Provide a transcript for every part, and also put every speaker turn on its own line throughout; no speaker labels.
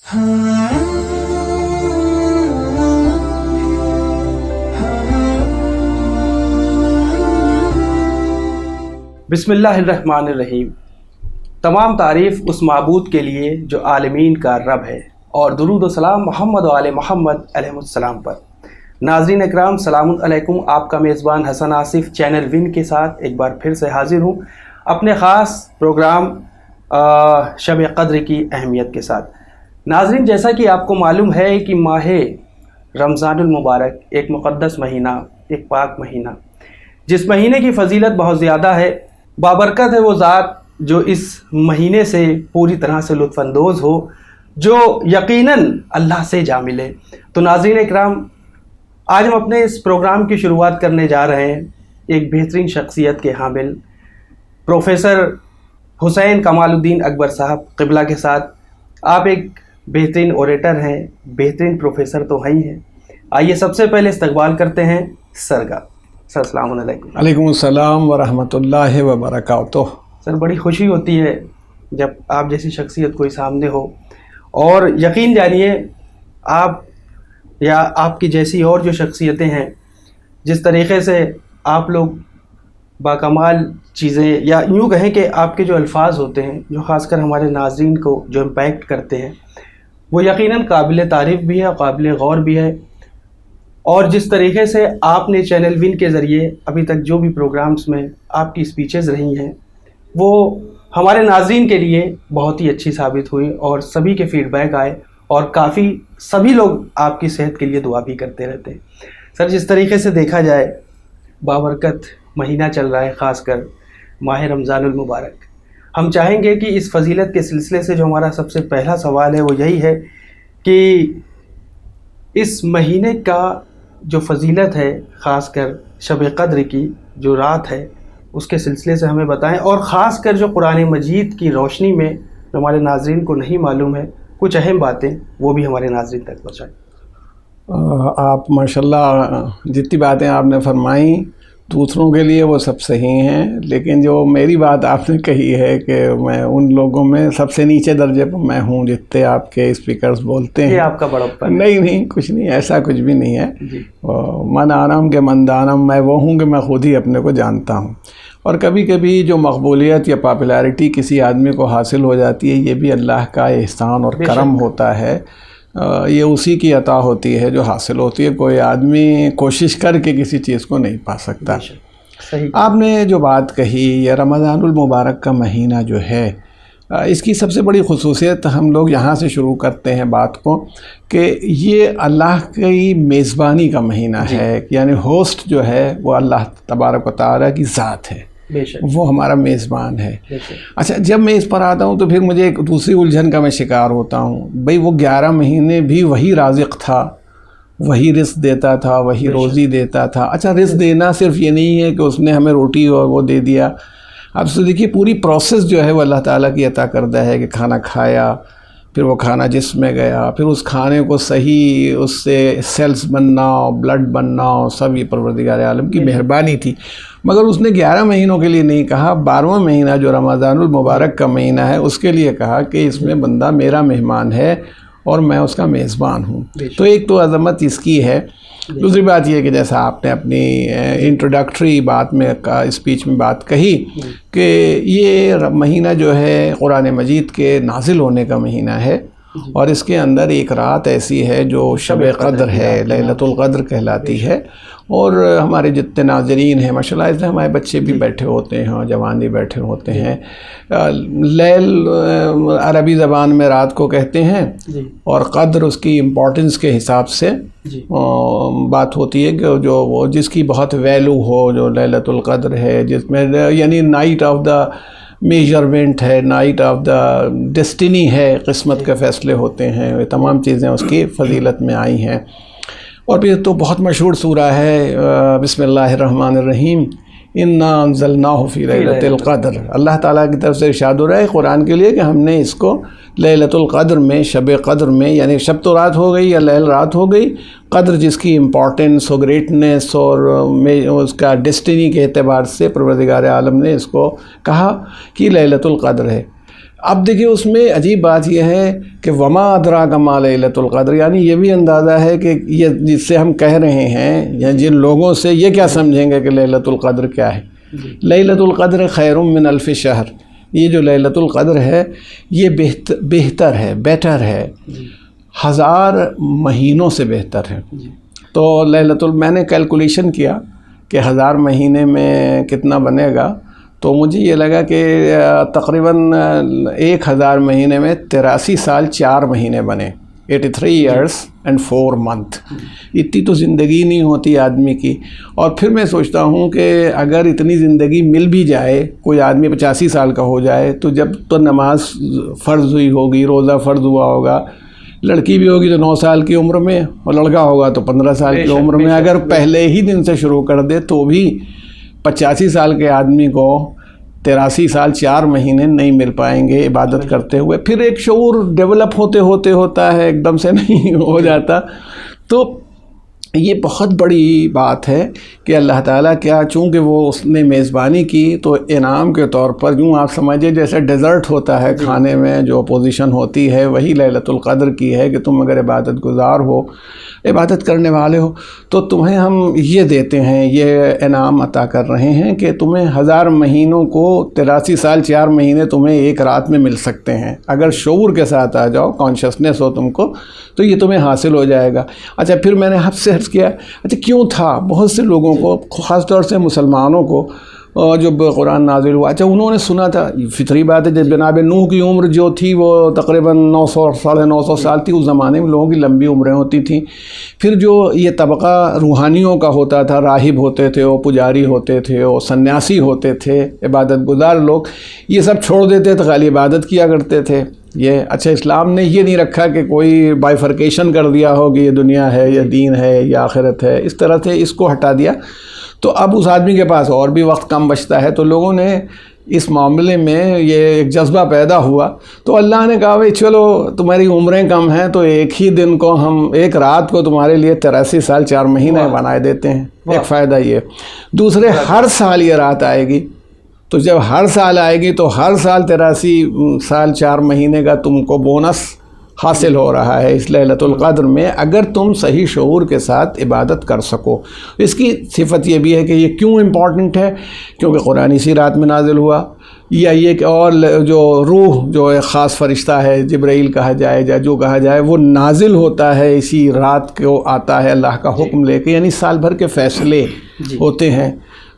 بسم اللہ الرحمن الرحیم۔ تمام تعریف اس معبود کے لیے جو عالمین کا رب ہے، اور درود و سلام محمد و آل محمد علیہ السلام پر۔ ناظرین اکرام، سلام علیکم۔ آپ کا میزبان حسن آصف چینل ون کے ساتھ ایک بار پھر سے حاضر ہوں اپنے خاص پروگرام شب قدر کی اہمیت کے ساتھ۔ ناظرین، جیسا کہ آپ کو معلوم ہے کہ ماہ رمضان المبارک ایک مقدس مہینہ، ایک پاک مہینہ، جس مہینے کی فضیلت بہت زیادہ ہے۔ بابرکت ہے وہ ذات جو اس مہینے سے پوری طرح سے لطف اندوز ہو، جو یقیناً اللہ سے جا ملے۔ تو ناظرین اکرام، آج ہم اپنے اس پروگرام کی شروعات کرنے جا رہے ہیں ایک بہترین شخصیت کے حامل پروفیسر حسین کمال الدین اکبر صاحب قبلہ کے ساتھ۔ آپ ایک بہترین اوریٹر ہیں، بہترین پروفیسر تو ہیں ہی ہیں۔ آئیے سب سے پہلے استقبال کرتے ہیں سر کا۔ سر السلام علیکم۔
علیکم السلام ورحمۃ اللہ وبرکاتہ۔
سر، بڑی خوشی ہوتی ہے جب آپ جیسی شخصیت کوئی سامنے ہو، اور یقین جانیے آپ یا آپ کی جیسی اور جو شخصیتیں ہیں، جس طریقے سے آپ لوگ باکمال چیزیں، یا یوں کہیں کہ آپ کے جو الفاظ ہوتے ہیں جو خاص کر ہمارے ناظرین کو جو امپیکٹ کرتے ہیں، وہ یقیناً قابل تعریف بھی ہے اور قابل غور بھی ہے۔ اور جس طریقے سے آپ نے چینل ون کے ذریعے ابھی تک جو بھی پروگرامز میں آپ کی اسپیچز رہی ہیں، وہ ہمارے ناظرین کے لیے بہت ہی اچھی ثابت ہوئی، اور سبھی کے فیڈ بیک آئے، اور کافی سبھی لوگ آپ کی صحت کے لیے دعا بھی کرتے رہتے ہیں۔ سر، جس طریقے سے دیکھا جائے بابرکت مہینہ چل رہا ہے، خاص کر ماہ رمضان المبارک، ہم چاہیں گے کہ اس فضیلت کے سلسلے سے جو ہمارا سب سے پہلا سوال ہے وہ یہی ہے کہ اس مہینے کا جو فضیلت ہے، خاص کر شب قدر کی جو رات ہے، اس کے سلسلے سے ہمیں بتائیں، اور خاص کر جو قرآن مجید کی روشنی میں جو ہمارے ناظرین کو نہیں معلوم ہے کچھ اہم باتیں، وہ بھی ہمارے ناظرین تک پہنچائیں۔
آپ ماشاءاللہ جتنی باتیں آپ نے فرمائیں دوسروں کے لیے وہ سب صحیح ہیں، لیکن جو میری بات آپ نے کہی ہے کہ میں ان لوگوں میں سب سے نیچے درجے پر میں ہوں جتنے آپ کے اسپیکرز بولتے ہیں۔
یہ آپ کا بڑپن؟
نہیں، کچھ نہیں، ایسا کچھ بھی نہیں ہے
جی۔
من آنم کے من دانم، میں وہ ہوں کہ میں خود ہی اپنے کو جانتا ہوں۔ اور کبھی کبھی جو مقبولیت یا پاپولیرٹی کسی آدمی کو حاصل ہو جاتی ہے، یہ بھی اللہ کا احسان اور کرم ہوتا ہے، یہ اسی کی عطا ہوتی ہے جو حاصل ہوتی ہے۔ کوئی آدمی کوشش کر کے کسی چیز کو نہیں پا سکتا۔
صحیح۔
آپ نے جو بات کہی، یہ رمضان المبارک کا مہینہ جو ہے، اس کی سب سے بڑی خصوصیت ہم لوگ یہاں سے شروع کرتے ہیں بات کو، کہ یہ اللہ کی میزبانی کا مہینہ ہے، یعنی ہوسٹ جو ہے وہ اللہ تبارک و تعالیٰ کی ذات ہے، وہ ہمارا میزبان ہے۔ اچھا، جب میں اس پر آتا ہوں تو پھر مجھے ایک دوسری الجھن کا میں شکار ہوتا ہوں، بھئی وہ 11 مہینے بھی وہی رازق تھا، وہی رزق دیتا تھا، وہی روزی دیتا تھا۔ اچھا، رزق دینا صرف یہ نہیں ہے کہ اس نے ہمیں روٹی اور وہ دے دیا۔ اب سے دیکھیے پوری پروسیس جو ہے وہ اللہ تعالیٰ کی عطا کردہ ہے، کہ کھانا کھایا، پھر وہ کھانا جسم میں گیا، پھر اس کھانے کو صحیح اس سے سیلز بننا، بلڈ بننا، سب یہ پروردگار عالم کی مہربانی تھی۔ مگر اس نے 11 مہینوں کے لیے نہیں کہا، 12واں مہینہ جو رمضان المبارک کا مہینہ ہے اس کے لیے کہا کہ اس میں بندہ میرا مہمان ہے اور میں اس کا میزبان ہوں۔ تو ایک تو عظمت اس کی ہے۔ دوسری بات یہ کہ جیسا آپ نے اپنی انٹروڈکٹری بات میں اسپیچ میں بات کہی کہ یہ مہینہ جو ہے قرآن مجید کے نازل ہونے کا مہینہ ہے، اور اس کے اندر ایک رات ایسی ہے جو شب قدر ہے، لیلۃ القدر کہلاتی ہے۔ اور ہمارے جتنے ناظرین ہیں ماشاءاللہ، اس میں ہمارے بچے بھی بیٹھے ہوتے ہیں، جوان بھی بیٹھے ہوتے ہیں۔ لیل عربی زبان میں رات کو کہتے ہیں، اور قدر اس کی امپورٹنس کے حساب سے بات ہوتی ہے کہ جو وہ جس کی بہت ویلو ہو، جو لیلۃ القدر ہے، جس میں یعنی نائٹ آف دا میجرمنٹ ہے، نائٹ آف دا ڈیسٹینی ہے، قسمت کے فیصلے ہوتے ہیں، یہ تمام چیزیں اس کی فضیلت میں آئی ہیں۔ اور پھر تو بہت مشہور سورہ ہے بسم اللہ الرحمن الرحیم، انا انزلناہ فی لیلۃ القدر۔ اللہ تعالیٰ کی طرف سے ارشاد ہو رہا ہے قرآن کے لیے کہ ہم نے اس کو لیلۃ القدر میں، شب قدر میں، یعنی شب تو رات ہو گئی یا لیل رات ہو گئی، قدر جس کی امپورٹنس اور گریٹنس اور اس کا ڈیسٹینی کے اعتبار سے پروردگار عالم نے اس کو کہا کہ لیلۃ القدر ہے۔ اب دیکھیے اس میں عجیب بات یہ ہے کہ وما ادراک ما لیلۃ القدر، یعنی یہ بھی اندازہ ہے کہ یہ جس سے ہم کہہ رہے ہیں یا جن لوگوں سے یہ کیا سمجھیں گے کہ لیلۃ القدر کیا ہے. لیلۃ القدر خیر من الف شہر، یہ جو لیلۃ القدر ہے یہ بہتر ہے، بیٹر ہے، 1000 مہینوں سے بہتر ہے. تو میں نے کیلکولیشن کیا کہ 1000 مہینے میں کتنا بنے گا، تو مجھے یہ لگا کہ تقریباً 1000 مہینے میں 83 سال 4 مہینے بنے، 83 ایئرس اینڈ 4 منتھ. اتنی تو زندگی نہیں ہوتی آدمی کی. اور پھر میں سوچتا ہوں کہ اگر اتنی زندگی مل بھی جائے، کوئی آدمی 85 سال کا ہو جائے، تو جب تو نماز فرض ہوئی ہوگی، روزہ فرض ہوا ہوگا، لڑکی بھی ہوگی تو 9 سال کی عمر میں، اور لڑکا ہوگا تو 15 سال کی عمر میں. اگر پہلے ہی دن سے شروع کر دے تو بھی 85 سال کے آدمی کو 83 سال 4 مہینے نہیں مل پائیں گے عبادت کرتے ہوئے. پھر ایک شعور ڈیولپ ہوتا ہے، ایک دم سے نہیں ہو جاتا. تو یہ بہت بڑی بات ہے کہ اللہ تعالیٰ کیا، چونکہ وہ اس نے میزبانی کی تو انعام کے طور پر، یوں آپ سمجھے جیسے ڈیزرٹ ہوتا ہے کھانے میں جو پوزیشن ہوتی ہے، وہی لیلۃ القدر کی ہے کہ تم اگر عبادت گزار ہو، عبادت کرنے والے ہو، تو تمہیں ہم یہ دیتے ہیں، یہ انعام عطا کر رہے ہیں کہ تمہیں 1000 مہینوں کو 83 سال 4 مہینے تمہیں ایک رات میں مل سکتے ہیں. اگر شعور کے ساتھ آ جاؤ، کانشیسنیس ہو تم کو، تو یہ تمہیں حاصل ہو جائے گا. اچھا پھر میں نے حد سے عرض کیا، اچھا کیوں تھا بہت سے لوگوں کو، خاص طور سے مسلمانوں کو جب قرآن نازل ہوا، اچھا انہوں نے سنا تھا، فطری بات ہے، جب جناب نوح کی عمر جو تھی وہ تقریباً 900 950 سال تھی. اس زمانے میں لوگوں کی لمبی عمریں ہوتی تھیں. پھر جو یہ طبقہ روحانیوں کا ہوتا تھا، راہب ہوتے تھے، وہ پجاری ہوتے تھے، وہ سنیاسی ہوتے تھے، عبادت گزار لوگ، یہ سب چھوڑ دیتے تھے، خالی عبادت کیا کرتے تھے. یہ اچھا اسلام نے یہ نہیں رکھا کہ کوئی بائیفرکیشن کر دیا ہو کہ یہ دنیا ہے یا دین ہے یا آخرت ہے، اس طرح سے اس کو ہٹا دیا. تو اب اس آدمی کے پاس اور بھی وقت کم بچتا ہے، تو لوگوں نے اس معاملے میں یہ ایک جذبہ پیدا ہوا. تو اللہ نے کہا بھائی چلو تمہاری عمریں کم ہیں تو ایک ہی دن کو ہم، ایک رات کو تمہارے لیے 83 سال 4 مہینے بنائے دیتے ہیں. ایک فائدہ یہ. دوسرے، ہر سال یہ رات آئے گی، تو جب ہر سال آئے گی تو ہر سال 83 سال 4 مہینے کا تم کو بونس حاصل ہو رہا ہے اس لیلۃ القدر میں، اگر تم صحیح شعور کے ساتھ عبادت کر سکو. اس کی صفت یہ بھی ہے کہ یہ کیوں امپورٹنٹ ہے، کیونکہ قرآن اسی رات میں نازل ہوا، یا یہ کہ اور جو روح جو ایک خاص فرشتہ ہے، جبرائیل کہا جائے یا جو کہا جائے، وہ نازل ہوتا ہے اسی رات کو، آتا ہے اللہ کا حکم لے کے. یعنی سال بھر کے فیصلے ہوتے ہیں،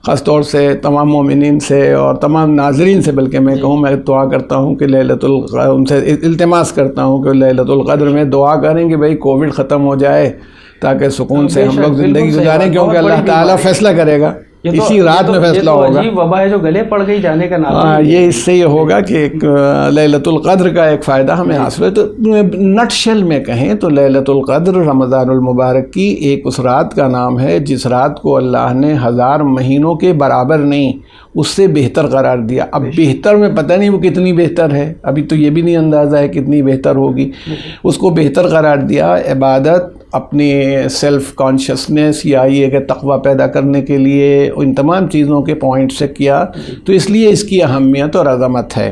خاص طور سے تمام مومنین سے اور تمام ناظرین سے، بلکہ میں کہوں، میں دعا کرتا ہوں کہ ان سے التماس کرتا ہوں کہ لیلۃ القدر میں دعا کریں کہ بھئی کووڈ ختم ہو جائے تاکہ سکون سے ہم لوگ زندگی گزاریں، کیونکہ اللہ تعالیٰ فیصلہ کرے گا، اسی رات میں فیصلہ ہوگا.
یہ وبا ہے جو گلے پڑ گئی جانے کا نام.
یہ اس سے یہ ہوگا کہ ایک لیلۃ القدر کا ایک فائدہ ہمیں حاصل ہے. تو نٹ شل میں کہیں تو لیلۃ القدر رمضان المبارک کی ایک اس رات کا نام ہے جس رات کو اللہ نے 1000 مہینوں کے برابر نہیں، اس سے بہتر قرار دیا. اب بہتر میں پتہ نہیں وہ کتنی بہتر ہے، ابھی تو یہ بھی نہیں اندازہ ہے کتنی بہتر ہوگی. اس کو بہتر قرار دیا. عبادت اپنی سیلف کانشیسنیس یا یہ کہ تقوی پیدا کرنے کے لیے ان تمام چیزوں کے پوائنٹ سے کیا، تو اس لیے اس کی اہمیت اور عظمت ہے.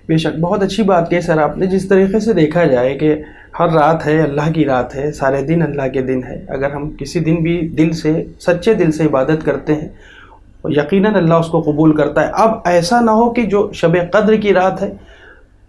بے شک بہت اچھی بات کی سر آپ نے. جس طریقے سے دیکھا جائے کہ ہر رات ہے اللہ کی رات ہے، سارے دن اللہ کے دن ہے. اگر ہم کسی دن بھی دل سے، سچے دل سے عبادت کرتے ہیں، یقیناً اللہ اس کو قبول کرتا ہے. اب ایسا نہ ہو کہ جو شب قدر کی رات ہے،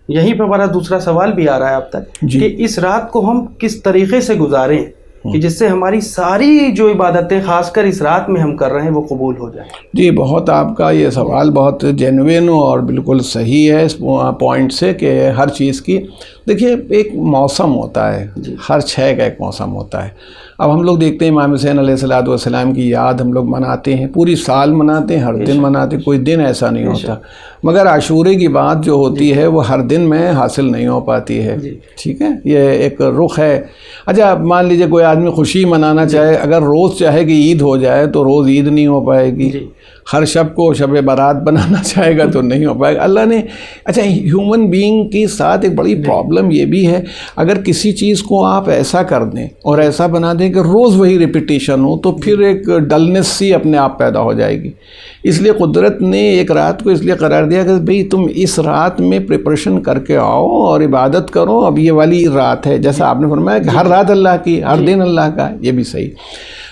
یہیں پہ ہمارا دوسرا سوال بھی آ رہا ہے اب تک کہ اس رات کو ہم کس طریقے سے گزاریں کہ جس سے ہماری ساری جو عبادتیں خاص کر اس رات میں ہم کر رہے ہیں وہ قبول ہو جائیں.
جی بہت آپ کا یہ سوال بہت جینوین اور بالکل صحیح ہے اس پوائنٹ سے کہ ہر چیز کی دیکھیے ایک موسم ہوتا ہے، ہر شے کا ایک موسم ہوتا ہے. اب ہم لوگ دیکھتے ہیں امام حسین علیہ السلام کی یاد ہم لوگ مناتے ہیں، پوری سال مناتے ہیں، ہر دن مناتے ہیں، کوئی دن ایسا نہیں ہوتا. مگر عاشورے کی بات جو ہوتی ہے وہ ہر دن میں حاصل نہیں ہو پاتی ہے. ٹھیک ہے، یہ ایک رخ ہے. اچھا مان لیجئے کوئی آدمی خوشی منانا چاہے، اگر روز چاہے کہ عید ہو جائے تو روز عید نہیں ہو پائے گی. ہر شب کو شب برات بنانا چاہے گا تو نہیں ہو پائے گا. اللہ نے اچھا ہیومن بینگ کے ساتھ ایک بڑی پرابلم یہ بھی ہے، اگر کسی چیز کو آپ ایسا کر دیں اور ایسا بنا دیں کہ روز وہی ریپیٹیشن ہو تو پھر ایک ڈلنس سی اپنے آپ پیدا ہو جائے گی. اس لیے قدرت نے ایک رات کو اس لیے قرار دیا کہ بھئی تم اس رات میں پریپریشن کر کے آؤ اور عبادت کرو. اب یہ والی رات ہے، جیسا آپ نے فرمایا کہ ہر رات اللہ کی، ہر دن اللہ کا، یہ بھی صحیح.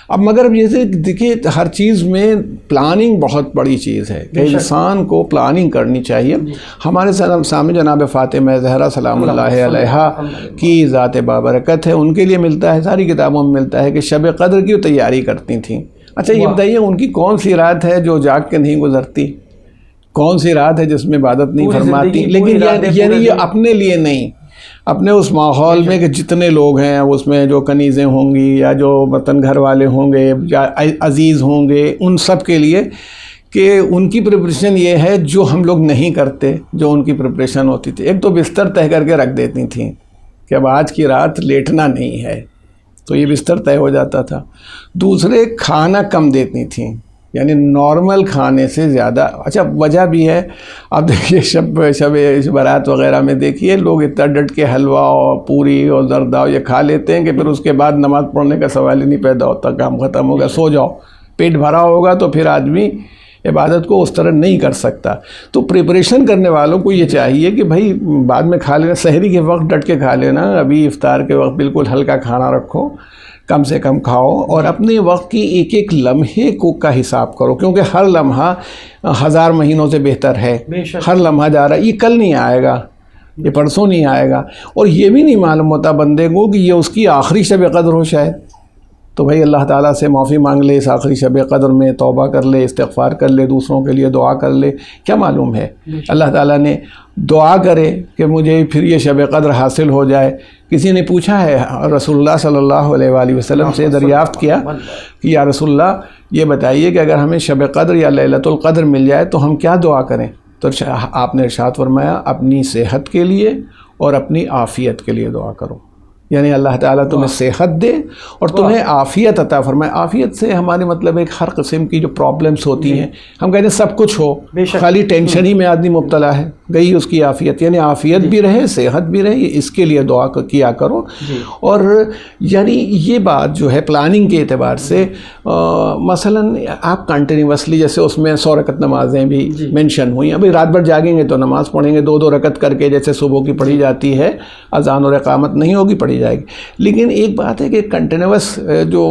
اب مگر جیسے دیکھیے ہر چیز میں پلاننگ بہت بڑی چیز ہے کہ انسان کو پلاننگ کرنی چاہیے. ہمارے سامنے جناب فاطمہ زہرا سلام اللہ علیہا کی ذات بابرکت ہے، ان کے لیے ملتا ہے، ساری کتابوں میں ملتا ہے کہ شب قدر کی تیاری کرتی تھیں. اچھا یہ بتائیے ان کی کون سی رات ہے جو جاگ کے نہیں گزرتی؟ کون سی رات ہے جس میں عبادت نہیں فرماتی؟ لیکن یعنی یہ اپنے لیے نہیں، اپنے اس ماحول میں کہ جتنے لوگ ہیں اس میں جو کنیزیں ہوں گی یا جو وطن گھر والے ہوں گے یا عزیز ہوں گے، ان سب کے لیے کہ ان کی پریپریشن یہ ہے جو ہم لوگ نہیں کرتے، جو ان کی پریپریشن ہوتی تھی. ایک تو بستر طے کر کے رکھ دیتی تھیں کہ اب آج کی رات لیٹنا نہیں ہے، تو یہ بستر طے ہو جاتا تھا. دوسرے کھانا کم دیتی تھیں، یعنی نارمل کھانے سے زیادہ. اچھا وجہ بھی ہے، اب دیکھیے شب برات وغیرہ میں دیکھیے لوگ اتنا ڈٹ کے حلوہ اور پوری اور زردہ یہ کھا لیتے ہیں کہ پھر اس کے بعد نماز پڑھنے کا سوال ہی نہیں پیدا ہوتا. کام ختم ہوگا، سو جاؤ. پیٹ بھرا ہوگا تو پھر آدمی عبادت کو اس طرح نہیں کر سکتا. تو پریپریشن کرنے والوں کو یہ چاہیے کہ بھائی بعد میں کھا لینا، سحری کے وقت ڈٹ کے کھا لینا، ابھی افطار کے وقت بالکل ہلکا کھانا رکھو، کم سے کم کھاؤ، اور اپنے وقت کی ایک ایک لمحے کا حساب کرو، کیونکہ ہر لمحہ 1000 مہینوں سے بہتر ہے. ہر لمحہ جا رہا ہے، یہ کل نہیں آئے گا، یہ پرسوں نہیں آئے گا، اور یہ بھی نہیں معلوم ہوتا بندے کو کہ یہ اس کی آخری شب قدر ہو شاید. تو بھائی اللہ تعالیٰ سے معافی مانگ لے اس آخری شب قدر میں، توبہ کر لے، استغفار کر لے، دوسروں کے لیے دعا کر لے. کیا معلوم ہے اللہ تعالیٰ نے دعا کرے کہ مجھے پھر یہ شب قدر حاصل ہو جائے. کسی نے پوچھا ہے رسول اللہ صلی اللہ علیہ وآلہ وسلم سے، دریافت کیا کہ یا رسول اللہ یہ بتائیے کہ اگر ہمیں شب قدر یا لیلۃ القدر مل جائے تو ہم کیا دعا کریں؟ تو آپ نے ارشاد فرمایا اپنی صحت کے لیے اور اپنی عافیت کے لیے دعا کرو. یعنی اللہ تعالیٰ تمہیں صحت دے اور تمہیں عافیت عطا فرمائے. عافیت سے ہمارے مطلب ایک ہر قسم کی جو پرابلمس ہوتی ہیں، ہم کہتے ہیں سب کچھ ہو، خالی ٹینشن ہی میں آدمی مبتلا ہے، گئی اس کی عافیت. یعنی عافیت بھی رہے، صحت بھی رہے، اس کے لیے دعا کیا کرو. اور یعنی یہ بات جو ہے پلاننگ کے اعتبار سے، مثلا آپ کنٹینیوسلی جیسے اس میں 100 رکعت نمازیں بھی مینشن ہوئی. ابھی رات بھر جاگیں گے تو نماز پڑھیں گے 2 رکعت کر کے، جیسے صبح کی پڑھی جاتی ہے، اذان اور اقامت نہیں ہوگی پڑھی جائے گی. لیکن ایک بات ہے کہ کنٹینیوس جو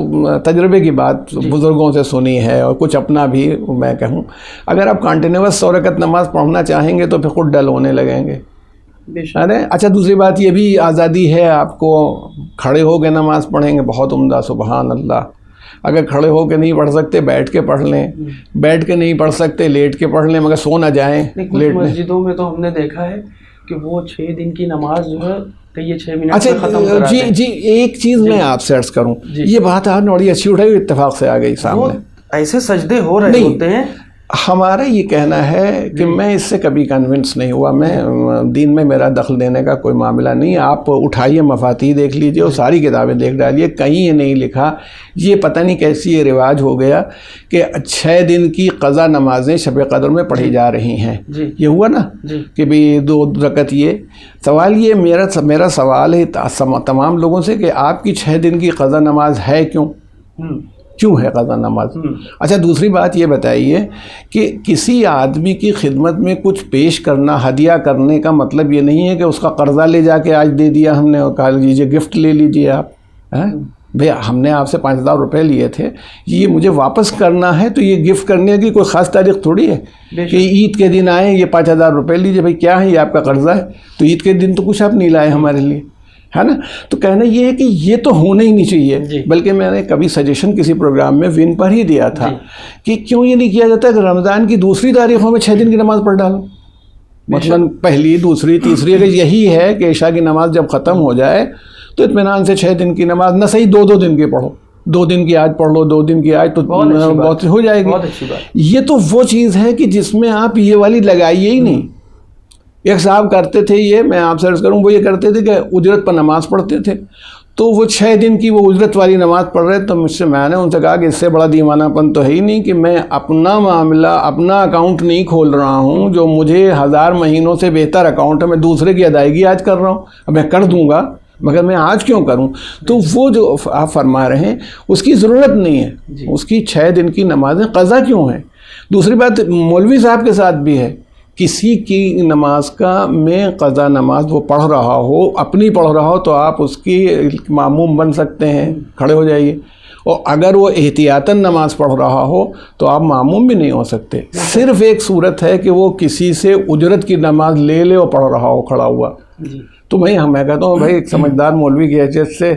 تجربے کی بات بزرگوں سے سنی ہے اور کچھ اپنا بھی میں کہوں، اگر آپ کنٹینیوس 100 رکعت نماز پڑھنا چاہیں گے تو پھر خود ڈل ہونے لگیں گے. اچھا دوسری بات یہ بھی آزادی ہے آپ کو، کھڑے ہو کے نماز پڑھیں گے، بہت عمدہ، سبحان اللہ. اگر کھڑے ہو کے نہیں پڑھ سکتے بیٹھ کے پڑھ لیں، بیٹھ کے نہیں پڑھ سکتے لیٹ کے پڑھ لیں، مگر سو نہ جائیں.
لیٹ مسجدوں میں تو ہم نے دیکھا ہے کہ وہ 6 دن کی نماز جو ہے کہ یہ 6 منٹ
اچھا
میں ختم کرا دیں.
جی ایک چیز میں آپ سے عرض کروں، یہ بات آپ نے بڑی اچھی اٹھائی، اتفاق سے آ گئی سامنے.
ایسے سجدے ہو رہے ہوتے ہیں.
ہمارا یہ کہنا ہے کہ میں اس سے کبھی کنونس نہیں ہوا، میں دین میں میرا دخل دینے کا کوئی معاملہ نہیں. آپ اٹھائیے مفاتیح دیکھ لیجئے اور ساری کتابیں دیکھ ڈالیے، کہیں یہ نہیں لکھا. یہ پتہ نہیں کیسی یہ رواج ہو گیا کہ 6 دن کی قضا نمازیں شب قدر میں پڑھی جا رہی ہیں. یہ ہوا نا کہ بھی 2 رکعت. یہ سوال یہ میرا سوال ہے تمام لوگوں سے کہ آپ کی 6 دن کی قضا نماز ہے کیوں ہے قضا نماز؟ اچھا دوسری بات یہ بتائیے کہ کسی آدمی کی خدمت میں کچھ پیش کرنا، ہدیہ کرنے کا مطلب یہ نہیں ہے کہ اس کا قرضہ لے جا کے آج دے دیا ہم نے اور کہا لیجیے گفٹ لے لیجیے آپ. بھئی ہم نے آپ سے 5000 روپے لیے تھے، یہ مجھے واپس کرنا ہے، تو یہ گفٹ کرنے کی کوئی خاص تاریخ تھوڑی ہے کہ عید کے دن آئے یہ 5000 روپے لیجیے. بھئی کیا ہے یہ آپ کا قرضہ ہے؟ تو عید کے دن تو کچھ آپ نہیں لائے ہمارے لیے، ہے نا. تو کہنا یہ ہے کہ یہ تو ہونا ہی نہیں چاہیے. بلکہ میں نے کبھی سجیشن کسی پروگرام میں ون پر ہی دیا تھا کہ کیوں یہ نہیں کیا جاتا کہ رمضان کی دوسری تاریخوں میں 6 دن کی نماز پڑھ ڈالو، مثلاً پہلی، دوسری، تیسری. اگر یہی ہے کہ عشاء کی نماز جب ختم ہو جائے تو اطمینان سے 6 دن کی نماز، نہ صحیح 2 دن کی پڑھو، 2 دن کی آج پڑھ لو، 2 دن کی آج، تو بہت ہو جائے گی. یہ تو وہ چیز ہے کہ جس میں آپ یہ والی لگائیے ہی نہیں. ایک صاحب کرتے تھے، یہ میں آپ سے عرض کروں، وہ یہ کرتے تھے کہ اجرت پر نماز پڑھتے تھے تو وہ 6 دن کی وہ اجرت والی نماز پڑھ رہے، تو میں نے ان سے کہا کہ اس سے بڑا دیوانہ پن تو ہے ہی نہیں کہ میں اپنا معاملہ، اپنا اکاؤنٹ نہیں کھول رہا ہوں، جو مجھے 1000 مہینوں سے بہتر اکاؤنٹ ہے، میں دوسرے کی ادائیگی آج کر رہا ہوں، اب میں کر دوں گا مگر میں آج کیوں کروں؟ تو وہ جو آپ فرما رہے ہیں اس کی ضرورت نہیں ہے، اس کی 6 دن کی نمازیں قضا کیوں ہیں؟ دوسری بات مولوی صاحب کے ساتھ بھی ہے، کسی کی نماز کا میں قضا نماز وہ پڑھ رہا ہو، اپنی پڑھ رہا ہو، تو آپ اس کی ماموم بن سکتے ہیں، کھڑے ہو جائیے، اور اگر وہ احتیاطاً نماز پڑھ رہا ہو تو آپ ماموم بھی نہیں ہو سکتے۔ صرف ایک صورت ہے کہ وہ کسی سے اجرت کی نماز لے لے اور پڑھ رہا ہو کھڑا ہوا، تو میں کہتا ہوں بھائی ایک سمجھدار مولوی کی حیثیت سے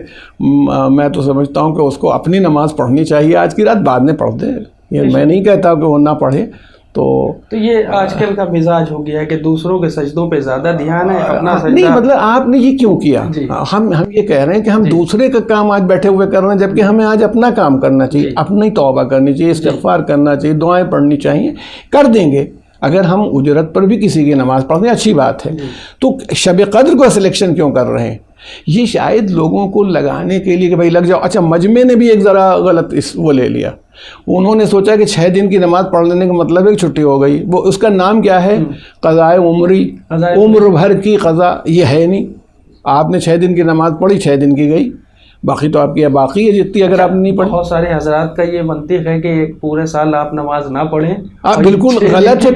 میں تو سمجھتا ہوں کہ اس کو اپنی نماز پڑھنی چاہیے، آج کی رات بعد میں پڑھ دے، یہ میں نہیں کہتا کہ وہ نہ پڑھے۔ تو
یہ آج کل کا مزاج ہو گیا ہے کہ دوسروں کے سجدوں پہ زیادہ دھیان ہے، اپنا سجدہ
نہیں، مطلب آپ نے یہ کیوں کیا؟ ہم یہ کہہ رہے ہیں کہ ہم دوسرے کا کام آج بیٹھے ہوئے کر رہے ہیں، جبکہ ہمیں آج اپنا کام کرنا چاہیے، اپنی توبہ کرنی چاہیے، استغفار کرنا چاہیے، دعائیں پڑھنی چاہیے، کر دیں گے۔ اگر ہم اجرت پر بھی کسی کی نماز پڑھیں اچھی بات ہے، تو شب قدر کو سلیکشن کیوں کر رہے ہیں؟ یہ شاید لوگوں کو لگانے کے لیے کہ بھائی لگ جاؤ۔ اچھا، مجمع نے بھی ایک ذرا غلط وہ لے لیا، انہوں نے سوچا کہ 6 دن کی نماز پڑھ لینے کا مطلب ہے کہ چھٹی ہو گئی، وہ اس کا نام کیا ہے؟ قضاء عمری، عمر بھر کی قضا، یہ ہے نہیں۔ آپ نے 6 دن کی نماز پڑھی، 6 دن کی گئی، باقی تو آپ کی باقی ہے جتنی اگر آپ نے نہیں پڑھی۔
بہت سارے حضرات کا یہ منطق ہے کہ ایک پورے سال آپ نماز نہ پڑھیں،
بالکل غلط ہے،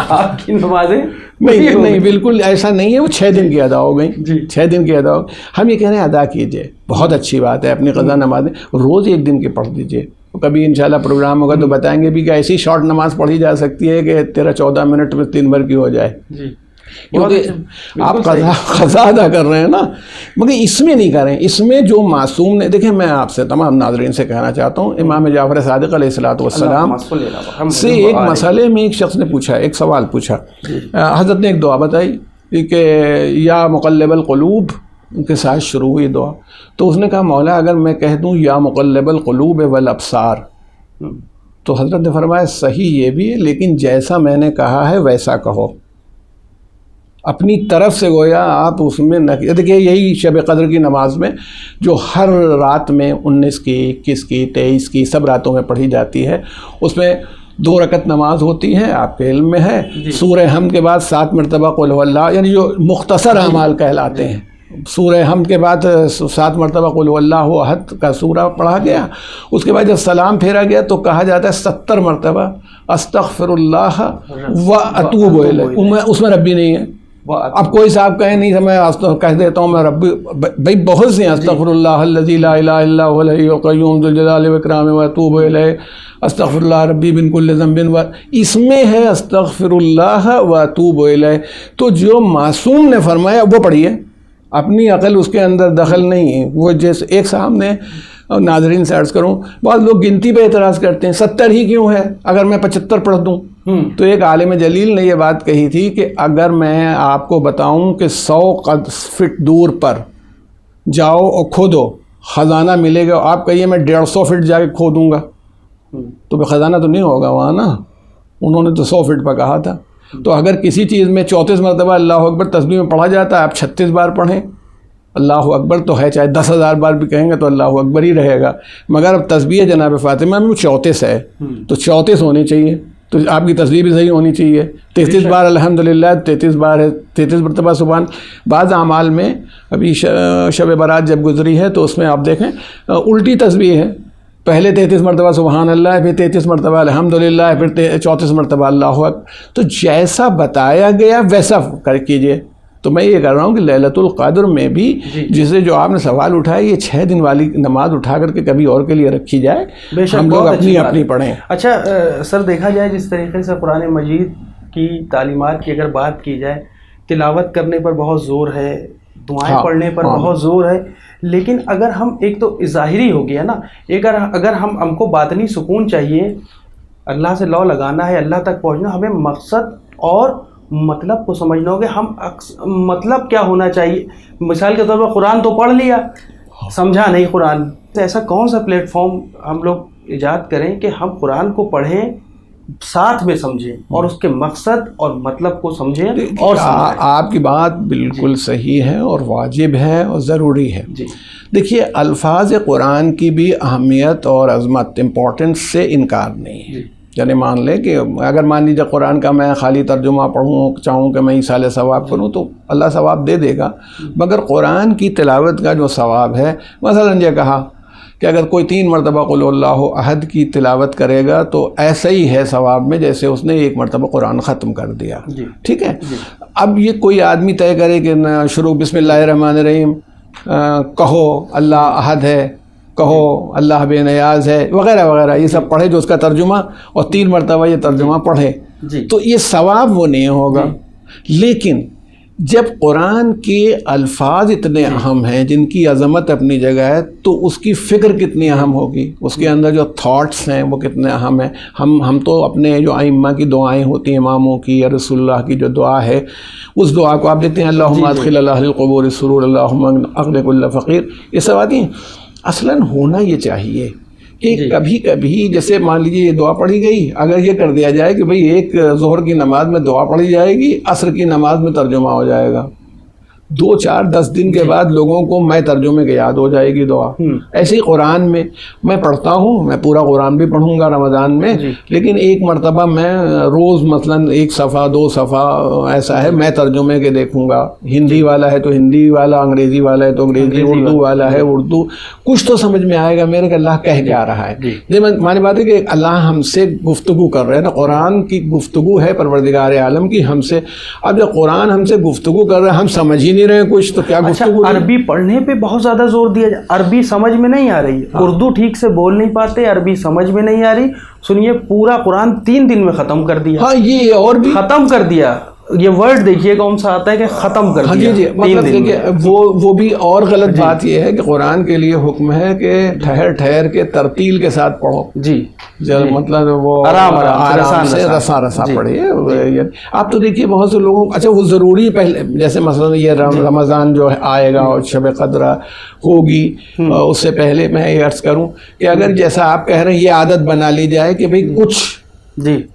آپ کی نمازیں
نہیں، بالکل ایسا نہیں ہے، وہ 6 دن کی ادا ہو گئی، 6 دن کی ادا ہو۔ ہم یہ کہہ رہے ہیں ادا کیجئے، بہت اچھی بات ہے، اپنی قضا نمازیں روز 1 دن کی پڑھ دیجئے۔ کبھی انشاءاللہ پروگرام ہوگا تو بتائیں گے بھی کہ ایسی شارٹ نماز پڑھی جا سکتی ہے کہ 13-14 منٹ میں 3 بھر کی ہو جائے، کیونکہ آپ قضا ادا کر رہے ہیں نا، مگر اس میں نہیں کریں۔ اس میں جو معصوم نے، دیکھیں میں آپ سے تمام ناظرین سے کہنا چاہتا ہوں، امام جعفر صادق علیہ السلام سے ایک مسئلے میں ایک شخص نے پوچھا، ایک سوال پوچھا، حضرت نے ایک دعا بتائی کہ یا مقلب القلوب کے ساتھ شروع ہوئی دعا، تو اس نے کہا مولا اگر میں کہہ دوں یا مقلب القلوب والابصار، تو حضرت نے فرمایا صحیح یہ بھی ہے، لیکن جیسا میں نے کہا ہے ویسا کہو، اپنی طرف سے گویا آپ اس میں نہ۔ دیکھیے یہی شب قدر کی نماز میں جو ہر رات میں 19 کی، 21 کی، 23 کی، سب راتوں میں پڑھی جاتی ہے، اس میں 2 رکعت نماز ہوتی ہے، آپ کے علم میں ہے، سورہ حمد کے بعد 7 مرتبہ قل هو اللہ، یعنی جو مختصر اعمال کہلاتے ہیں، سورہ حمد کے بعد 7 مرتبہ قل هو اللہ احد کا سورہ پڑھا گیا، اس کے بعد جب سلام پھیرا گیا تو کہا جاتا ہے 70 مرتبہ استغفر اللہ و اتوب الیہ، اس میں ربی نہیں ہے۔ اب کوئی صاحب کہیں نہیں میں کہہ دیتا ہوں میں ربی، بھائی بہت سے استغفر اللہ الذی لا الہ الا هو الحی القیوم ذو الجلال والاکرام واتوب الیہ، استغفر اللہ ربی من کل ذنب، اس میں ہے استغفر اللہ واتوب الیہ۔ تو جو معصوم نے فرمایا وہ پڑھیے، اپنی عقل اس کے اندر دخل نہیں ہے۔ وہ جیسے ایک صاحب نے، ناظرین سے عرض کروں، بعض لوگ گنتی پہ اعتراض کرتے ہیں 70 ہی کیوں ہے اگر میں 75 پڑھ دوں؟ تو ایک عالم جلیل نے یہ بات کہی تھی کہ اگر میں آپ کو بتاؤں کہ 100 فٹ دور پر جاؤ اور کھودو خزانہ ملے گا، آپ کہیے میں 150 فٹ جا کے کھودوں گا، تو پھر خزانہ تو نہیں ہوگا وہاں نا، انہوں نے تو 100 فٹ پہ کہا تھا۔ تو اگر کسی چیز میں 34 مرتبہ اللہ اکبر تسبیح میں پڑھا جاتا ہے، آپ 36 بار پڑھیں، اللہ اکبر تو ہے، چاہے 10,000 بار بھی کہیں گے تو اللہ اکبر ہی رہے گا، مگر اب تسبیح جناب فاطمہ میں 34 ہے تو 34 ہونی چاہیے، تو آپ کی تسبیح بھی صحیح ہونی چاہیے۔ 33 بار الحمدللہ، 33 بار ہے، 33 مرتبہ سبحان۔ بعض اعمال میں ابھی شب برات جب گزری ہے تو اس میں آپ دیکھیں الٹی تسبیح ہے، پہلے 33 مرتبہ سبحان اللہ، پھر 33 مرتبہ الحمدللہ، پھر 34 مرتبہ اللہ اکبر۔ تو جیسا بتایا گیا ویسا کر کیجئے۔ تو میں یہ کر رہا ہوں کہ لیلۃ القدر میں بھی جسے جو آپ نے سوال اٹھایا، یہ 6 دن والی نماز اٹھا کر کے کبھی اور کے لیے رکھی جائے، ہم لوگ اپنی پڑھیں۔
اچھا سر، دیکھا جائے جس طریقے سے قرآن مجید کی تعلیمات کی اگر بات کی جائے، تلاوت کرنے پر بہت زور ہے، دعائیں پڑھنے پر بہت زور ہے، لیکن اگر ہم ایک تو ظاہری ہو گیا نا، اگر ہم کو باطنی سکون چاہیے، اللہ سے لو لگانا ہے، اللہ تک پہنچنا، ہمیں مقصد اور مطلب کو سمجھنا ہوگا۔ ہم مطلب کیا ہونا چاہیے؟ مثال کے طور پر قرآن تو پڑھ لیا، سمجھا نہیں قرآن، ایسا کون سا پلیٹ فارم ہم لوگ ایجاد کریں کہ ہم قرآن کو پڑھیں ساتھ میں سمجھیں اور اس کے مقصد اور مطلب کو سمجھیں اور سمجھیں۔
آپ کی بات بالکل صحیح ہے اور واجب ہے اور ضروری ہے۔
جی
دیکھیے الفاظ قرآن کی بھی اہمیت اور عظمت امپورٹنس سے انکار نہیں ہے۔ یعنی مان لیں کہ اگر مان لیجیے قرآن کا میں خالی ترجمہ پڑھوں چاہوں کہ میں ایصال ثواب کروں تو اللہ ثواب دے دے گا، مگر قرآن کی تلاوت کا جو ثواب ہے، مثلا یہ کہا کہ اگر کوئی 3 مرتبہ قل اللہ احد کی تلاوت کرے گا تو ایسا ہی ہے ثواب میں جیسے اس نے 1 مرتبہ قرآن ختم کر دیا۔ ٹھیک ہے، اب یہ کوئی آدمی طے کرے کہ شروع بسم اللہ الرحمن الرحیم کہو اللہ احد ہے، کہو اللہ بے نیاز ہے، وغیرہ وغیرہ، یہ سب پڑھے جو اس کا ترجمہ اور 3 مرتبہ یہ ترجمہ پڑھے تو یہ ثواب وہ نہیں ہوگا۔ لیکن جب قرآن کے الفاظ اتنے اہم ہیں جن کی عظمت اپنی جگہ ہے تو اس کی فکر کتنی اہم ہوگی، اس کے اندر جو تھاٹس ہیں وہ کتنے اہم ہیں۔ ہم تو اپنے جو ائمہ کی دعائیں ہوتی ہیں اماموں کی یا رسول اللہ کی جو دعا ہے اس دعا کو آپ دیکھتے ہیں اللہم ادخل علی اہل القبور السرور اللہم اغن کل فقیر، یہ سب آتی ہیں۔ اصلاً ہونا یہ چاہیے کہ کبھی کبھی جیسے مان لیجیے یہ دعا پڑھی گئی، اگر یہ کر دیا جائے کہ بھئی ایک ظہر کی نماز میں دعا پڑھی جائے گی، عصر کی نماز میں ترجمہ ہو جائے گا، 2 4 10 دن کے بعد لوگوں کو میں ترجمے کے یاد ہو جائے گی دعا۔ ایسے ہی قرآن میں میں پڑھتا ہوں، میں پورا قرآن بھی پڑھوں گا رمضان میں، لیکن 1 مرتبہ میں روز مثلا 1 صفحہ 2 صفحہ ایسا ہے میں ترجمے کے دیکھوں گا، ہندی والا ہے تو ہندی والا، انگریزی والا ہے تو انگریزی، اردو والا ہے اردو، کچھ تو سمجھ میں آئے گا میرے کہ اللہ کہہ کیا رہا ہے۔ مانی بات ہے کہ اللہ ہم سے گفتگو کر رہے ہیں نا، قرآن کی گفتگو ہے پروردگار عالم کی ہم سے۔ اب جب قرآن ہم سے گفتگو کر رہے ہیں ہم سمجھ ہی نہیں رہے کچھ تو کیا گفتگو۔
عربی پڑھنے پہ بہت زیادہ زور دیا جائے، عربی سمجھ میں نہیں آ رہی، اردو ٹھیک سے بول نہیں پاتے، عربی سمجھ میں نہیں آ رہی۔ سنیے پورا قرآن 3 دن میں ختم کر دیا۔
ہاں یہ اور بھی
ختم کر دیا، یہ ورڈ دیکھیے کون سا آتا ہے کہ ختم کر دیا۔
جی مطلب کہ وہ بھی اور غلط بات یہ ہے کہ قرآن کے لیے حکم ہے کہ ٹھہر ٹھہر کے ترتیل کے ساتھ پڑھو، مطلب وہ آرام سے رسا پڑھیے۔ آپ تو دیکھیے بہت سے لوگوں اچھا وہ ضروری پہلے جیسے مثلا یہ رمضان جو آئے گا اور شب قدر ہوگی، اس سے پہلے میں یہ عرض کروں کہ اگر جیسا آپ کہہ رہے ہیں یہ عادت بنا لی جائے کہ بھئی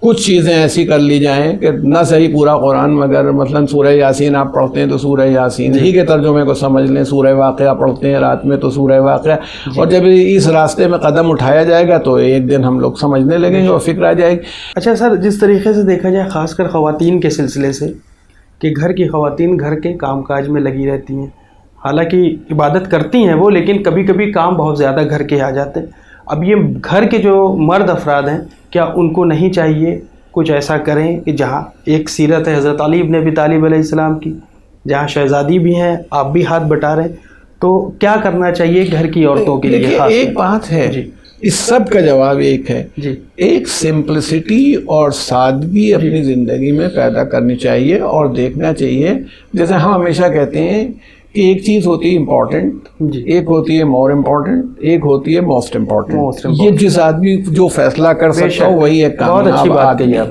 کچھ چیزیں ایسی کر لی جائیں کہ نہ صحیح پورا قرآن مگر مثلا سورہ یاسین آپ پڑھتے ہیں تو سورہ یاسین ہی کے ترجمے کو سمجھ لیں، سورہ واقعہ پڑھتے ہیں رات میں تو سورہ واقعہ، اور جب اس راستے میں قدم اٹھایا جائے گا تو ایک دن ہم لوگ سمجھنے لگیں گے اور فکر آ جائے گی۔
اچھا سر، جس طریقے سے دیکھا جائے خاص کر خواتین کے سلسلے سے کہ گھر کی خواتین گھر کے کام کاج میں لگی رہتی ہیں، حالانکہ عبادت کرتی ہیں وہ، لیکن کبھی کبھی کام بہت زیادہ گھر کے آ جاتے ہیں۔ اب یہ گھر کے جو مرد افراد ہیں کیا ان کو نہیں چاہیے کچھ ایسا کریں کہ جہاں ایک سیرت ہے حضرت علی بن ابی طالب علیہ السلام کی، جہاں شہزادی بھی ہیں آپ بھی ہاتھ بٹا رہے ہیں، تو کیا کرنا چاہیے گھر کی عورتوں کے لیے؟
ایک بات ہے اس سب کا جواب ایک ہے، ایک سمپلسٹی اور سادگی اپنی زندگی میں پیدا کرنی چاہیے اور دیکھنا چاہیے۔ جیسے ہم ہمیشہ کہتے ہیں کہ ایک چیز ہوتی ہے امپورٹنٹ، ایک ہوتی ہے مور امپورٹنٹ، ایک ہوتی ہے موسٹ امپورٹنٹ۔ یہ جس آدمی جو فیصلہ کر سکتا ہو وہی ایک کامیاب آدمی ہے۔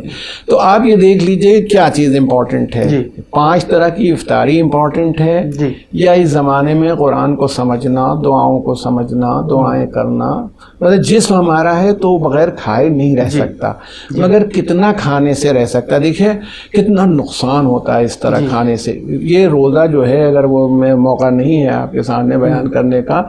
تو آپ یہ دیکھ لیجئے کیا چیز امپورٹنٹ ہے، 5 طرح کی افطاری امپورٹنٹ ہے یا اس زمانے میں قرآن کو سمجھنا، دعاؤں کو سمجھنا، دعائیں کرنا؟ مطلب جسم ہمارا ہے تو بغیر کھائے نہیں رہ سکتا، مگر کتنا کھانے سے رہ سکتا؟ دیکھیں کتنا نقصان ہوتا ہے اس طرح کھانے سے۔ یہ روزہ جو ہے، اگر وہ میں موقع نہیں ہے آپ کے سامنے بیان کرنے کا،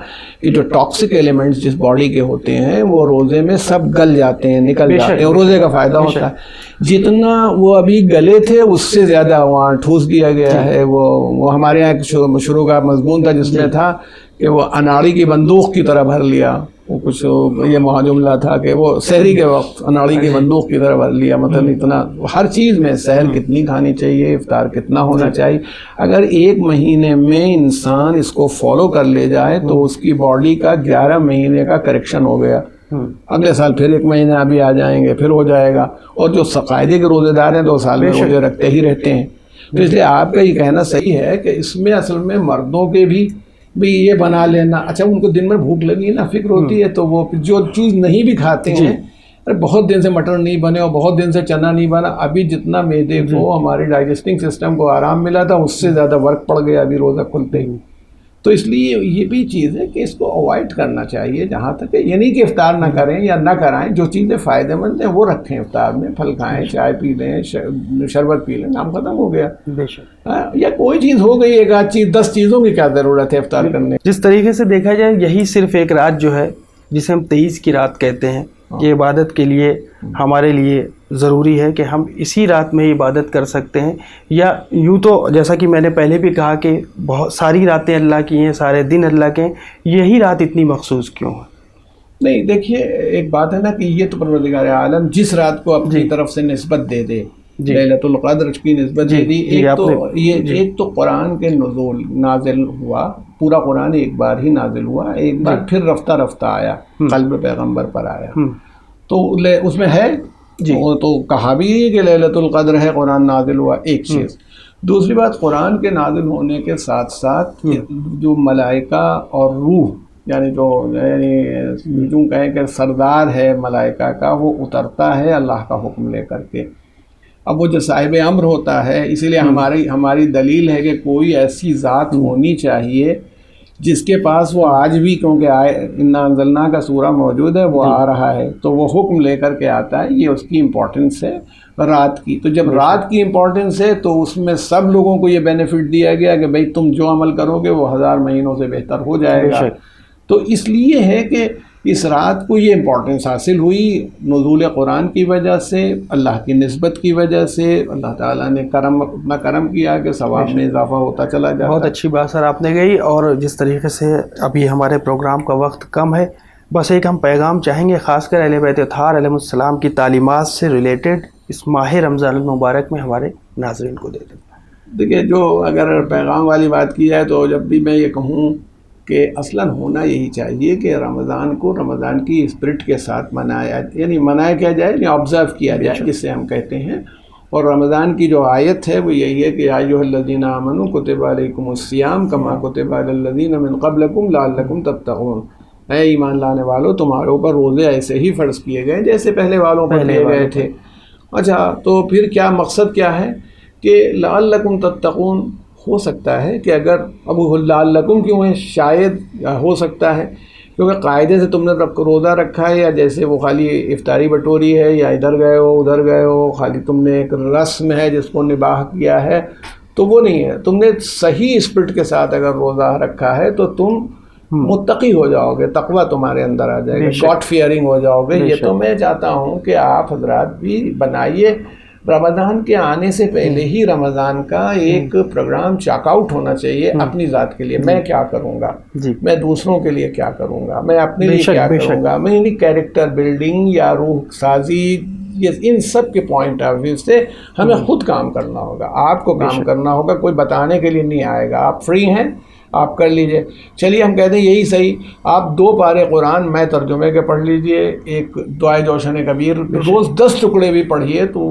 کہ جو ٹاکسک ایلیمنٹس جس باڈی کے ہوتے ہیں وہ روزے میں سب گل جاتے ہیں، نکل جاتے ہیں، روزے کا فائدہ ہوتا ہے۔ جتنا وہ ابھی گلے تھے اس سے زیادہ وہاں ٹھوس دیا گیا ہے۔ وہ ہمارے یہاں ایک شروع کا مضمون تھا جس میں تھا کہ وہ اناڑی کی بندوق کی طرح بھر لیا، وہ کچھ یہ جملہ تھا کہ وہ سحری کے وقت اناڑی کی بندوق کی طرح بھر لیا۔ مطلب اتنا ہر چیز میں سحر کتنی کھانی چاہیے، افطار کتنا ہونا چاہیے۔ اگر 1 مہینے میں انسان اس کو فالو کر لے جائے تو اس کی باڈی کا 11 مہینے کا کریکشن ہو گیا۔ اگلے سال پھر 1 مہینہ ابھی آ جائیں گے، پھر ہو جائے گا۔ اور جو قاعدے کے روزے دار ہیں 2 سال میں روزے رکھتے ہی رہتے ہیں۔ تو اس لیے آپ کا یہ کہنا صحیح ہے کہ اس میں اصل میں مردوں کے بھی یہ بنا لینا، اچھا ان کو دن میں بھوک لگی نا، فکر ہوتی ہے، تو وہ جو چیز نہیں بھی کھاتے ہیں، بہت دن سے مٹر نہیں بنے اور بہت دن سے چنا نہیں بنا، ابھی جتنا معدے کو ہمارے ڈائجسٹنگ سسٹم کو آرام ملا تھا اس سے زیادہ ورک پڑ گیا ابھی روزہ کھلتے ہی۔ تو اس لیے یہ بھی چیز ہے کہ اس کو اوائڈ کرنا چاہیے جہاں تک ہے. یہ نہیں کہ افطار نہ کریں یا نہ کرائیں، جو چیزیں فائدہ مند ہیں وہ رکھیں افطار میں، پھل کھائیں، چائے پی لیں، شربت پی لیں، کام ختم ہو گیا. یا کوئی چیز ہو گئی ایک آدھ چیز، 10 چیزوں کی کیا ضرورت ہے افطار کرنے.
جس طریقے سے دیکھا جائے یہی صرف ایک رات جو ہے جسے ہم 23 کی رات کہتے ہیں، یہ عبادت کے لیے ہمارے لیے ضروری ہے کہ ہم اسی رات میں عبادت کر سکتے ہیں. یا یوں تو جیسا کہ میں نے پہلے بھی کہا کہ بہت ساری راتیں اللہ کی ہیں، سارے دن اللہ کے ہیں، یہی رات اتنی مخصوص کیوں ہے؟
نہیں دیکھیے، ایک بات ہے نا کہ یہ تو پروردگار عالم جس رات کو اپنی طرف سے نسبت دے دے، لیلۃ القدر کی نسبت دے دی. ایک تو قرآن کے نزول نازل ہوا، پورا قرآن ایک بار ہی نازل ہوا، ایک بار پھر رفتہ رفتہ آیا، قلب پیغمبر پر آیا. تو اس میں ہے تو کہا بھی کہ لیلۃ القدر ہے، قرآن نازل ہوا، ایک چیز. دوسری بات، قرآن کے نازل ہونے کے ساتھ ساتھ جو ملائکہ اور روح، یعنی جو کہیں کہ سردار ہے ملائکہ کا، وہ اترتا ہے اللہ کا حکم لے کر کے. اب وہ جو صاحب امر ہوتا ہے، اسی لیے ہماری دلیل ہے کہ کوئی ایسی ذات ہونی چاہیے جس کے پاس وہ آج بھی، کیونکہ انا انزلنا کا سورہ موجود ہے، وہ آ رہا ہے تو وہ حکم لے کر کے آتا ہے. یہ اس کی امپورٹنس ہے رات کی. تو جب رات کی امپورٹنس ہے تو اس میں سب لوگوں کو یہ بینیفٹ دیا گیا کہ بھئی تم جو عمل کرو گے وہ 1000 مہینوں سے بہتر ہو جائے گا. تو اس لیے ہے کہ اس رات کو یہ امپورٹنس حاصل ہوئی نزول قرآن کی وجہ سے، اللہ کی نسبت کی وجہ سے. اللہ تعالیٰ نے اتنا کرم کیا کہ ثواب میں اضافہ ہوتا چلا جاتا.
بہت اچھی بات سر آپ نے کہی. اور جس طریقے سے ابھی ہمارے پروگرام کا وقت کم ہے، بس ایک ہم پیغام چاہیں گے خاص کر اہل بیت اطہار علیہ السلام کی تعلیمات سے ریلیٹڈ اس ماہ رمضان المبارک میں ہمارے ناظرین کو دے دیں.
دیکھیے، جو اگر پیغام والی بات کی جائے تو جب بھی میں یہ کہوں کہ اصلاً ہونا یہی چاہیے کہ رمضان کو رمضان کی اسپرٹ کے ساتھ منایا کیا جائے، یعنی آبزرو کیا جائے، جسے ہم کہتے ہیں. اور رمضان کی جو آیت ہے وہ یہی ہے کہ یا ایھا الذین آمنوا کتب علیکم الصیام کما کتب علی الذین من قبلکم لعلکم تتقون. اے ایمان لانے والو، تمہارے اوپر روزے ایسے ہی فرض کیے گئے جیسے پہلے والوں پر کیے گئے تھے. اچھا، تو پھر کیا مقصد کیا ہے کہ لعلکم تتقون. ہو سکتا ہے کہ اگر ابو لعلکم کیوں ہے، شاید ہو سکتا ہے کیونکہ قاعدے سے تم نے روزہ رکھا ہے، یا جیسے وہ خالی افطاری بٹوری ہے، یا ادھر گئے ہو ادھر گئے ہو، خالی تم نے ایک رسم ہے جس کو نباہ کیا ہے، تو وہ نہیں ہے. تم نے صحیح اسپرٹ کے ساتھ اگر روزہ رکھا ہے تو تم متقی ہو جاؤ گے، تقوی تمہارے اندر آ جائے گا، گاڈ فیئرنگ ہو جاؤ گے. یہ تو میں چاہتا ہوں کہ آپ حضرات بھی بنائیے. رمضان کے آنے سے پہلے ہی رمضان کا ایک پروگرام چاک آؤٹ ہونا چاہیے اپنی ذات کے لیے. میں کیا کروں گا، میں دوسروں کے لیے کیا کروں گا، میں اپنے لیے کیا کروں گا. میں کیریکٹر بلڈنگ یا روح سازی، ان سب کے پوائنٹ آف ویو سے ہمیں خود کام کرنا ہوگا. آپ کو کام کرنا ہوگا، کوئی بتانے کے لیے نہیں آئے گا. آپ فری ہیں، آپ کر لیجئے. چلیے ہم کہتے ہیں یہی صحیح، آپ 2 پارے قرآن میں ترجمے کے پڑھ لیجئے، ایک دعائے جوشن کبیر روز 10 ٹکڑے بھی پڑھیے تو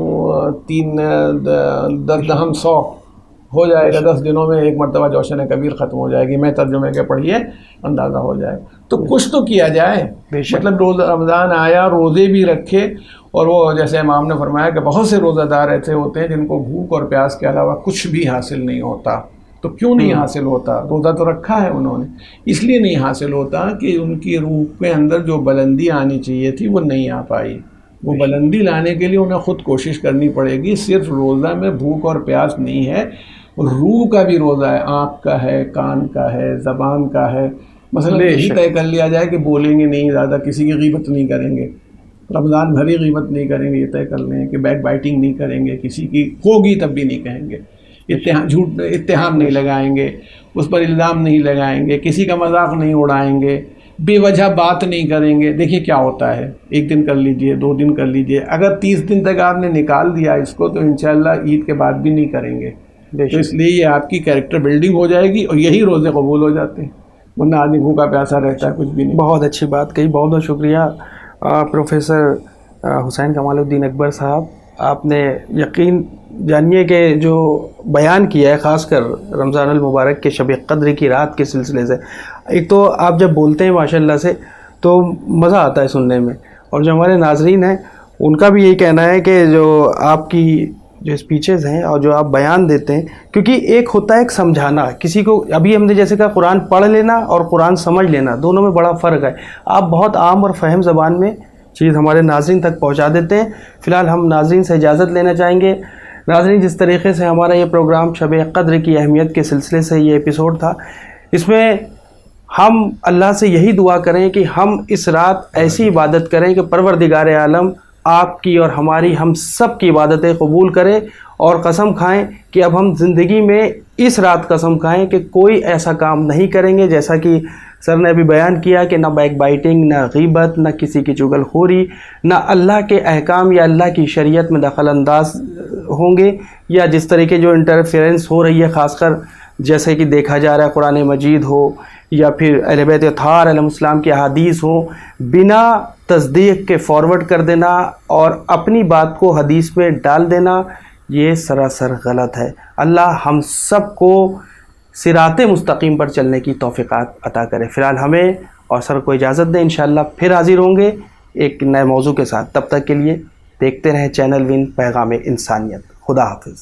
3 10 دہم 100 ہو جائے گا. 10 دنوں میں ایک مرتبہ جوشن کبیر ختم ہو جائے گی. میں ترجمے کے پڑھیے، اندازہ ہو جائے. تو کچھ تو کیا جائے. مطلب روزہ رمضان آیا، روزے بھی رکھے. اور وہ جیسے امام نے فرمایا کہ بہت سے روزہ دار ایسے ہوتے ہیں جن کو بھوک اور پیاس کے علاوہ کچھ بھی حاصل نہیں ہوتا. تو کیوں نہیں حاصل ہوتا؟ روزہ تو رکھا ہے انہوں نے، اس لیے نہیں حاصل ہوتا کہ ان کی روح کے اندر جو بلندی آنی چاہیے تھی وہ نہیں آ پائی. وہ بلندی لانے کے لیے انہیں خود کوشش کرنی پڑے گی. صرف روزہ میں بھوک اور پیاس نہیں ہے، روح کا بھی روزہ ہے، آنکھ کا ہے، کان کا ہے، زبان کا ہے. مثلا یہی طے کر لیا جائے کہ بولیں گے نہیں زیادہ، کسی کی غیبت نہیں کریں گے، رمضان بھری غیبت نہیں کریں گے. یہ طے کر لیں کہ بیک بائٹنگ نہیں کریں گے، کسی کی ہوگی تب بھی نہیں کہیں گے، اتہام نہیں لگائیں گے، اس پر الزام نہیں لگائیں گے، کسی کا مذاق نہیں اڑائیں گے، بے وجہ بات نہیں کریں گے. دیکھیے کیا ہوتا ہے، 1 دن کر لیجئے، 2 دن کر لیجئے. اگر 30 دن تک آپ نے نکال دیا اس کو تو انشاءاللہ عید کے بعد بھی نہیں کریں گے. تو اس لیے یہ آپ کی کیریکٹر بلڈنگ ہو جائے گی اور یہی روزے قبول ہو جاتے ہیں. ورنہ آدمی بھوکا پیاسا رہتا ہے، کچھ بھی نہیں.
بہت اچھی بات کہی، بہت بہت شکریہ پروفیسر حسین کمال الدین اکبر صاحب. آپ نے یقین جانیے کہ جو بیان کیا ہے خاص کر رمضان المبارک کے شب قدر کی رات کے سلسلے سے، ایک تو آپ جب بولتے ہیں ماشاءاللہ سے تو مزہ آتا ہے سننے میں، اور جو ہمارے ناظرین ہیں ان کا بھی یہی کہنا ہے کہ جو آپ کی جو اسپیچز ہیں اور جو آپ بیان دیتے ہیں، کیونکہ ایک ہوتا ہے ایک سمجھانا کسی کو، ابھی ہم نے جیسے کہا قرآن پڑھ لینا اور قرآن سمجھ لینا، دونوں میں بڑا فرق ہے. آپ بہت عام اور فہم زبان میں چیز ہمارے ناظرین تک پہنچا دیتے ہیں. فی الحال ہم ناظرین سے اجازت لینا چاہیں گے. ناظرین، جس طریقے سے ہمارا یہ پروگرام شب قدر کی اہمیت کے سلسلے سے یہ ایپیسوڈ تھا، اس میں ہم اللہ سے یہی دعا کریں کہ ہم اس رات ایسی عبادت کریں کہ پروردگار عالم آپ کی اور ہماری، ہم سب کی عبادتیں قبول کریں، اور قسم کھائیں کہ اب ہم زندگی میں اس رات قسم کھائیں کہ کوئی ایسا کام نہیں کریں گے، جیسا کہ سر نے ابھی بیان کیا کہ نہ بیک بائٹنگ، نہ غیبت، نہ کسی کی چغل خوری، نہ اللہ کے احکام یا اللہ کی شریعت میں دخل انداز ہوں گے، یا جس طریقے جو انٹرفیرنس ہو رہی ہے، خاص کر جیسے کہ دیکھا جا رہا ہے قرآن مجید ہو یا پھر اہل بیت اطہار علیہ السلام کی احادیث ہوں، بنا تصدیق کے فارورڈ کر دینا اور اپنی بات کو حدیث میں ڈال دینا، یہ سراسر غلط ہے. اللہ ہم سب کو صراط مستقیم پر چلنے کی توفیقات عطا کرے. فی الحال ہمیں اور سر کو اجازت دیں، انشاءاللہ پھر حاضر ہوں گے ایک نئے موضوع کے ساتھ. تب تک کے لیے دیکھتے رہیں چینل ون پیغام انسانیت. خدا حافظ.